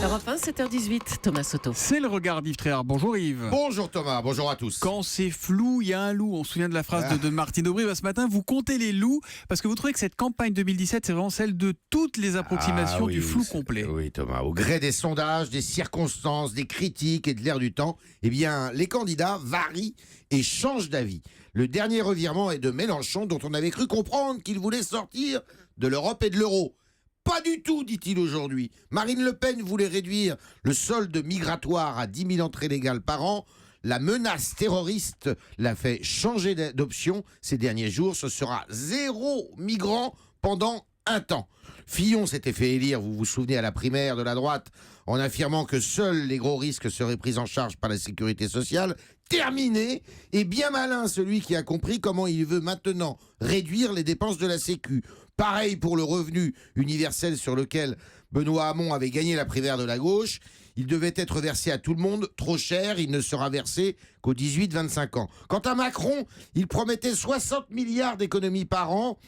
Europe 1, 7h18, Thomas Soto. C'est le regard d'Yves Tréhard. Bonjour Yves. Bonjour Thomas, bonjour à tous. Quand c'est flou, il y a un loup. On se souvient de la phrase de Martine Aubry. Ce matin, vous comptez les loups parce que vous trouvez que cette campagne 2017, c'est vraiment celle de toutes les approximations du flou complet. Oui Thomas, au gré des sondages, des circonstances, des critiques et de l'air du temps, eh bien les candidats varient et changent d'avis. Le dernier revirement est de Mélenchon, dont on avait cru comprendre qu'il voulait sortir de l'Europe et de l'euro. Pas du tout, dit-il aujourd'hui. Marine Le Pen voulait réduire le solde migratoire à 10 000 entrées légales par an. La menace terroriste l'a fait changer d'option ces derniers jours. Ce sera 0 migrants pendant un temps. Fillon s'était fait élire, vous vous souvenez, à la primaire de la droite, en affirmant que seuls les gros risques seraient pris en charge par la sécurité sociale. Terminé, et bien malin celui qui a compris comment il veut maintenant réduire les dépenses de la Sécu. Pareil pour le revenu universel sur lequel Benoît Hamon avait gagné la primaire de la gauche. Il devait être versé à tout le monde, trop cher, il ne sera versé qu'aux 18-25 ans. Quant à Macron, il promettait 60 milliards d'économies par an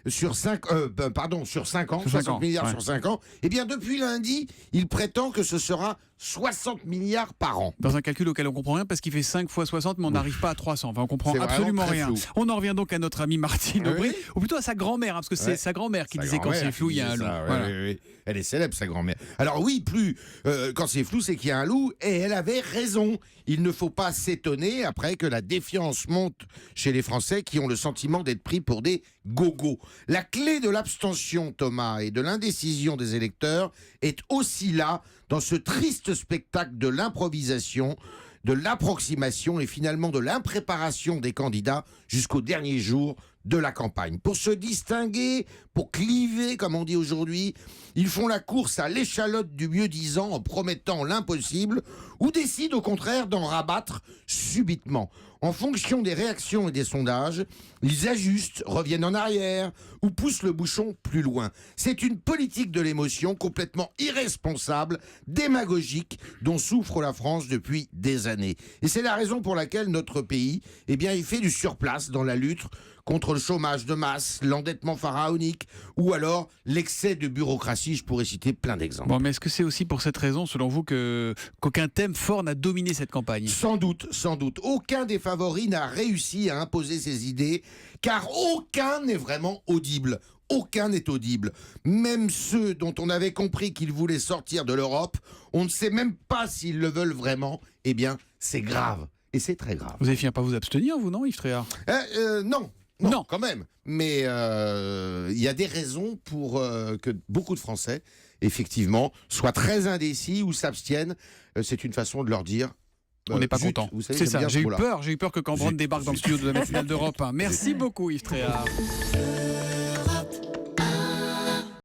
sur 5 ans, 60 milliards sur 5 ans. Eh bien, depuis lundi, il prétend que ce sera 60 milliards par an. Dans un calcul auquel on comprend rien parce qu'il fait 5 fois 60, mais on n'arrive pas à 300. Enfin, on comprend C'est absolument rien. flou. On en revient donc à notre amie Martine Aubry, ou plutôt à sa grand-mère, parce que c'est sa grand-mère qui disait quand c'est flou, il y a un loup. Voilà. Oui. Elle est célèbre, sa grand-mère. Alors oui, quand c'est flou, c'est qu'il y a un loup, et elle avait raison. Il ne faut pas s'étonner après que la défiance monte chez les Français qui ont le sentiment d'être pris pour des gogos. La clé de l'abstention, Thomas, et de l'indécision des électeurs est aussi là, dans ce triste spectacle de l'improvisation, de l'approximation et finalement de l'impréparation des candidats jusqu'au dernier jour de la campagne. Pour se distinguer, pour cliver, comme on dit aujourd'hui, ils font la course à l'échalote du mieux-disant en promettant l'impossible ou décident au contraire d'en rabattre subitement. En fonction des réactions et des sondages, ils ajustent, reviennent en arrière ou poussent le bouchon plus loin. C'est une politique de l'émotion complètement irresponsable, démagogique, dont souffre la France depuis des années. Et c'est la raison pour laquelle notre pays, il fait du surplace dans la lutte contre le chômage de masse, l'endettement pharaonique ou alors l'excès de bureaucratie. Je pourrais citer plein d'exemples. Bon, mais est-ce que c'est aussi pour cette raison, selon vous, qu'aucun thème fort n'a dominé cette campagne ? Sans doute. Aucun des favoris n'a réussi à imposer ses idées, car aucun n'est vraiment audible. Aucun n'est audible. Même ceux dont on avait compris qu'ils voulaient sortir de l'Europe, on ne sait même pas s'ils le veulent vraiment. Eh bien, c'est grave. Et c'est très grave. Vous avez fini par vous abstenir, vous, non, Yves Tréhard ? Non, quand même. Mais il y a des raisons pour que beaucoup de Français, effectivement, soient très indécis ou s'abstiennent. C'est une façon de leur dire... on n'est pas content. C'est ça, j'ai eu peur que Cambronne débarque dans le studio de la matinale d'Europe 1. Merci beaucoup Yves Tréhard.